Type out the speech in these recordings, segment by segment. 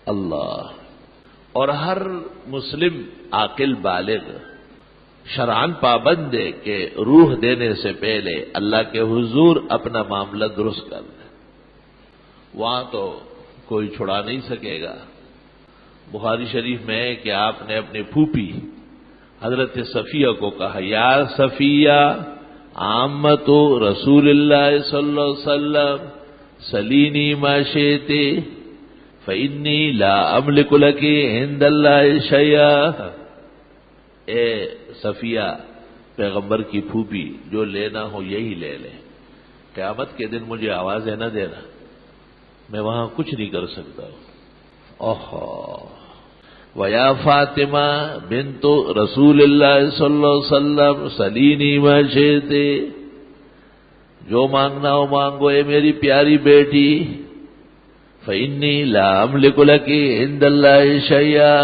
اللہ. اور ہر مسلم عاقل بالغ شرعاً پابند ہے کہ روح دینے سے پہلے اللہ کے حضور اپنا معاملہ درست کر دے. وہاں تو کوئی چھڑا نہیں سکے گا. بخاری شریف میں ہے کہ آپ نے اپنی پھوپھی حضرت صفیہ کو کہا یا صفیہ عامت رسول اللہ صلی اللہ علیہ وسلم سلینی ما شئت فإنی لا املک لک عند اللہ شیئا. اے صفیہ پیغمبر کی پھوپھی جو لینا ہو یہی لے لے. قیامت کے دن مجھے آوازیں نہ دینا, میں وہاں کچھ نہیں کر سکتا ہوں. اوہو ویا فاطمہ بنت رسول اللہ صلی اللہ علیہ وسلم سلینی ما شئت, جو مانگنا ہو مانگو اے میری پیاری بیٹی. فإنی لا املک لک عند اللہ شیئا.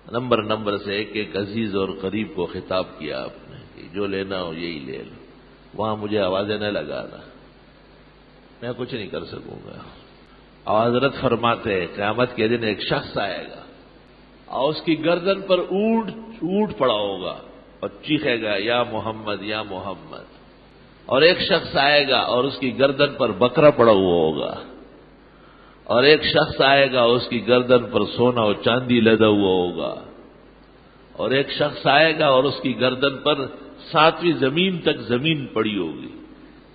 نمبر سے ایک عزیز اور قریب کو خطاب کیا آپ نے کہ جو لینا ہو یہی لے لو, وہاں مجھے آوازیں نہ لگانا, میں کچھ نہیں کر سکوں گا. اور حضرت فرماتے ہیں قیامت کے دن ایک شخص آئے گا اور اس کی گردن پر اونٹ پڑا ہوگا اور چیخے گا یا محمد یا محمد. اور ایک شخص آئے گا اور اس کی گردن پر بکرا پڑا ہوا ہوگا. اور ایک شخص آئے گا اس کی گردن پر سونا اور چاندی لدا ہوا ہوگا. اور ایک شخص آئے گا اور اس کی گردن پر 7ویں زمین تک زمین پڑی ہوگی.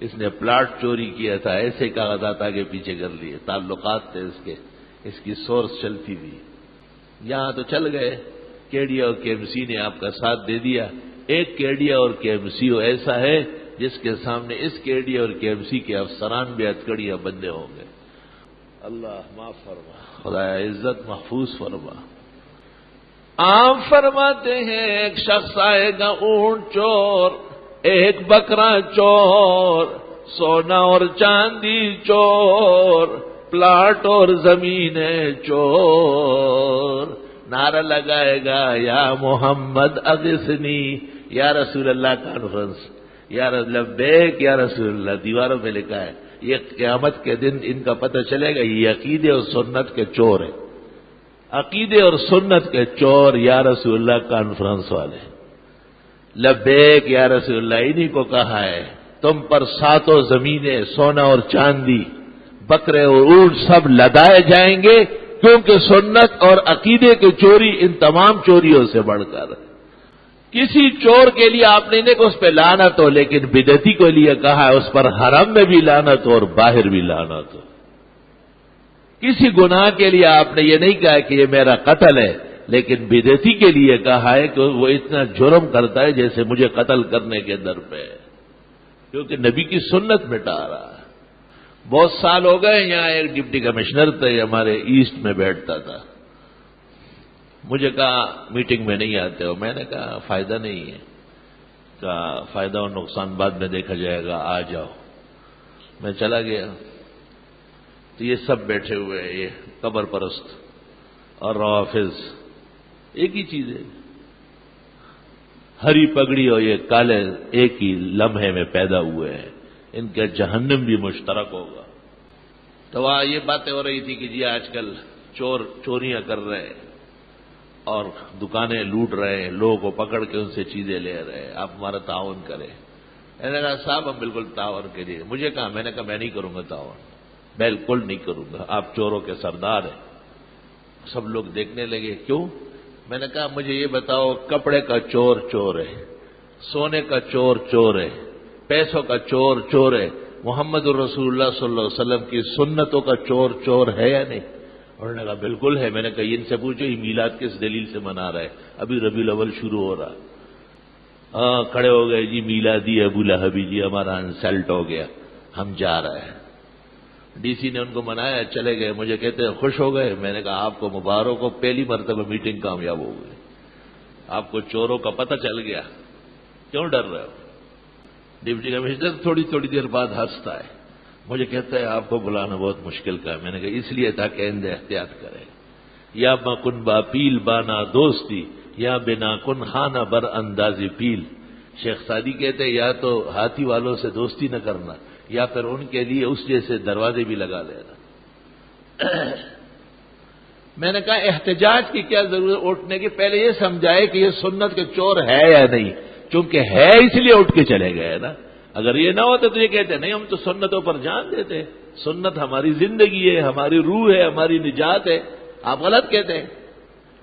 اس نے پلاٹ چوری کیا تھا, ایسے کاغذات آگے پیچھے کر لیے, تعلقات تھے اس کی سورس چلتی تھی. یہاں تو چل گئے, کیڈیا اور کے ایم سی نے آپ کا ساتھ دے دیا. ایک کیڈیا اور کے ایم سی ایسا ہے جس کے سامنے اس کیڈیا اور کے ایم سی کے افسران بھی ہتھکڑیاں بندے ہوں گے. اللہ معاف فرما, خدا عزت محفوظ فرما. آپ فرماتے ہیں ایک شخص آئے گا اونٹ چور, ایک بکرا چور, سونا اور چاندی چور, پلاٹ اور زمینیں چور. نعرہ لگائے گا یا محمد اغثنی, یا رسول اللہ کانفرنس, یا لبیک یا رسول اللہ. دیواروں میں لکھا ہے. یہ قیامت کے دن ان کا پتہ چلے گا یہ عقیدے اور سنت کے چور ہیں. عقیدے اور سنت کے چور یا رسول اللہ کانفرنس والے. لبیک یا رسول اللہ انہی کو کہا ہے تم پر 7 زمینیں, سونا اور چاندی, بکرے اور اونٹ سب لدائے جائیں گے, کیونکہ سنت اور عقیدے کی چوری ان تمام چوریوں سے بڑھ کر. کسی چور کے لیے آپ نے نہیں کہ اس پہ لعنت ہو, لیکن بدعتی کے لیے کہا ہے اس پر حرم میں بھی لعنت ہو اور باہر بھی لعنت ہو. کسی گناہ کے لیے آپ نے یہ نہیں کہا کہ یہ میرا قتل ہے, لیکن بدعتی کے لیے کہا ہے کہ وہ اتنا جرم کرتا ہے جیسے مجھے قتل کرنے کے در پہ, کیونکہ نبی کی سنت مٹا رہا ہے. بہت سال ہو گئے, یہاں ایک ڈپٹی کمشنر تھے ہمارے ایسٹ میں بیٹھتا تھا. مجھے کہا میٹنگ میں نہیں آتے ہو. میں نے کہا فائدہ نہیں ہے, کہا فائدہ اور نقصان بعد میں دیکھا جائے گا, آ جاؤ. میں چلا گیا تو یہ سب بیٹھے ہوئے ہیں, یہ قبر پرست اور روافظ ایک ہی چیز ہے. ہری پگڑی اور یہ کالے ایک ہی لمحے میں پیدا ہوئے ہیں, ان کا جہنم بھی مشترک ہوگا. تو وہاں یہ باتیں ہو رہی تھی کہ جی آج کل چور چوریاں کر رہے ہیں اور دکانیں لوٹ رہے ہیں, لوگوں کو پکڑ کے ان سے چیزیں لے رہے ہیں, آپ ہمارا تعاون کریں. میں نے کہا صاحب ہم بالکل تعاون کے لیے. مجھے کہا, میں نے کہا میں نہیں کروں گا تعاون, بالکل نہیں کروں گا, آپ چوروں کے سردار ہیں. سب لوگ دیکھنے لگے, کیوں؟ میں نے کہا مجھے یہ بتاؤ, کپڑے کا چور چور ہے, سونے کا چور چور ہے, پیسوں کا چور چور ہے, محمد الرسول اللہ صلی اللہ علیہ وسلم کی سنتوں کا چور چور ہے یا نہیں؟ انہوں نے کہا بالکل ہے. میں نے کہا ان سے پوچھو یہ میلاد کس دلیل سے منا رہا ہے, ابھی ربیع الاول شروع ہو رہا. کھڑے ہو گئے, جی میلادی ابو لہبی جی ہمارا انسلٹ ہو گیا, ہم جا رہے ہیں. ڈی سی نے ان کو منایا, چلے گئے. مجھے کہتے ہیں خوش ہو گئے. میں نے کہا آپ کو مبارک ہو, پہلی مرتبہ میٹنگ کامیاب ہو گئی. آپ کو چوروں کا پتہ چل گیا, کیوں ڈر رہے ہو؟ ڈپٹی کمشنر تھوڑی دیر بعد ہنستا ہے. مجھے کہتا ہے آپ کو بلانا بہت مشکل کا ہے. میں نے کہا اس لیے تھا کہ اندے احتیاط کرے. یا مکن با پیل بانا دوستی, یا بنا کن خانہ بر اندازی پیل. شیخ سعدی کہتے ہیں یا تو ہاتھی والوں سے دوستی نہ کرنا, یا پھر ان کے لیے اس جیسے دروازے بھی لگا لینا. میں نے کہا احتجاج کی کیا ضرورت اٹھنے کی، پہلے یہ سمجھائے کہ یہ سنت کے چور ہے یا نہیں، چونکہ ہے اس لیے اٹھ کے چلے گئے نا۔ اگر یہ نہ ہوتا تو یہ کہتے نہیں ہم تو سنتوں پر جان دیتے، سنت ہماری زندگی ہے، ہماری روح ہے، ہماری نجات ہے، آپ غلط کہتے ہیں۔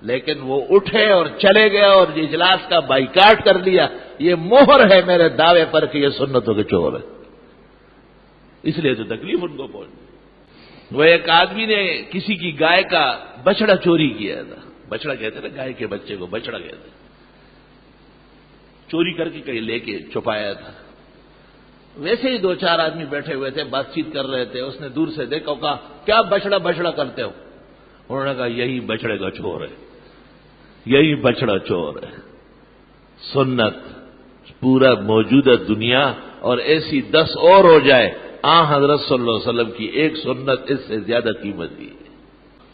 لیکن وہ اٹھے اور چلے گئے اور اجلاس کا بائیکاٹ کر لیا، یہ مہر ہے میرے دعوے پر کہ یہ سنتوں کے چور ہے، اس لیے تو تکلیف ان کو پہنچی۔ وہ ایک آدمی نے کسی کی گائے کا بچڑا چوری کیا تھا، بچڑا کہتے نا گائے کے بچے کو بچڑا کہتے، چوری کر کے کہیں لے کے چھپایا تھا۔ ویسے ہی دو چار آدمی بیٹھے ہوئے تھے، بات چیت کر رہے تھے، اس نے دور سے دیکھا، کہا کیا بچڑا بچڑا کرتے ہو؟ انہوں نے کہا یہی بچڑے کا چور ہے، یہی بچڑا چور ہے۔ سنت پورا موجودہ دنیا اور ایسی 10 اور ہو جائے، حضرت صلی اللہ علیہ وسلم کی ایک سنت اس سے زیادہ قیمتی ہے۔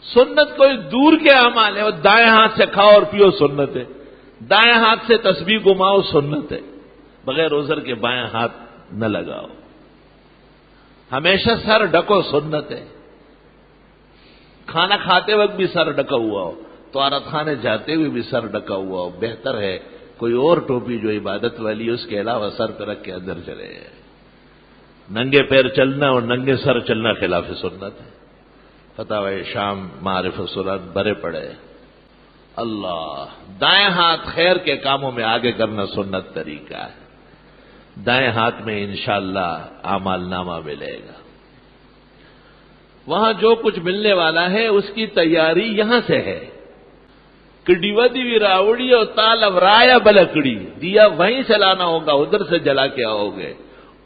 سنت کوئی دور کے اعمال ہے، وہ دائیں ہاتھ سے کھاؤ اور پیو سنت ہے، دائیں ہاتھ سے تسبیح گھماؤ سنت ہے، بغیر عذر کے بائیں ہاتھ نہ لگاؤ، ہمیشہ سر ڈھکو سنت ہے، کھانا کھاتے وقت بھی سر ڈھکا ہوا ہو، طہارت خانے جاتے ہوئے بھی سر ڈھکا ہوا ہو، بہتر ہے کوئی اور ٹوپی جو عبادت والی اس کے علاوہ سر پہ رکھ کے اندر چلے جائے۔ ننگے پیر چلنا اور ننگے سر چلنا خلاف سنت ہے۔ فتاوی شام معارف السنن برے پڑے۔ اللہ، دائیں ہاتھ خیر کے کاموں میں آگے کرنا سنت طریقہ ہے، دائیں ہاتھ میں انشاءاللہ اعمال نامہ ملے گا۔ وہاں جو کچھ ملنے والا ہے اس کی تیاری یہاں سے ہے۔ کڈی ودی بھی راوڑی اور تالب رایا بلکڑی، دیا وہیں سے لانا ہوگا، ادھر سے جلا کے آؤ گے۔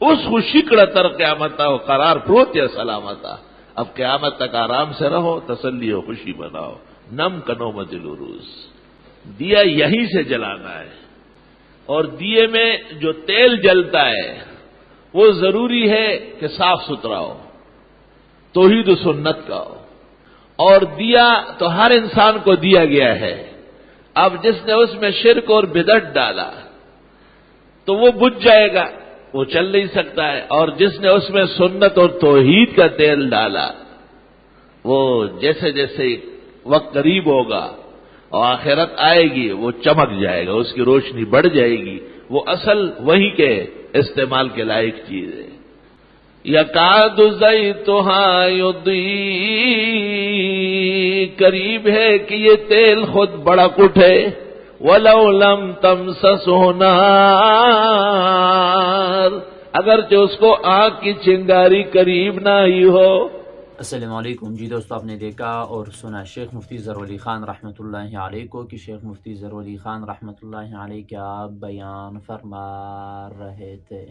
اس خوشی کڑا تر قیامت ہو قرار پروت یا سلامتا۔ اب قیامت تک آرام سے رہو، تسلی و خوشی بناؤ، نم کنو مدل عروس۔ دیا یہیں سے جلانا ہے، اور دیے میں جو تیل جلتا ہے وہ ضروری ہے کہ صاف ستھرا ہو، توحید و سنت کا ہو، اور دیا تو ہر انسان کو دیا گیا ہے۔ اب جس نے اس میں شرک اور بدعت ڈالا تو وہ بجھ جائے گا، وہ چل نہیں سکتا ہے، اور جس نے اس میں سنت اور توحید کا تیل ڈالا وہ جیسے جیسے وقت قریب ہوگا اور آخرت آئے گی وہ چمک جائے گا، اس کی روشنی بڑھ جائے گی، وہ اصل وہی کے استعمال کے لائق چیز ہے۔ یکاد زیتها یضیء، قریب ہے کہ یہ تیل خود بڑک اٹھے، وَلَوْ لَمْ تَمْسَسْهُ نَارٌ، اگرچہ اس کو آگ کی چنگاری قریب نہ ہی ہو۔ السلام علیکم جی دوستو، آپ نے دیکھا اور سنا شیخ مفتی ظہور علی خان رحمۃ اللہ علیہ کو کہ شیخ مفتی ظہور علی خان رحمۃ اللہ علیہ کیا بیان فرما رہے تھے۔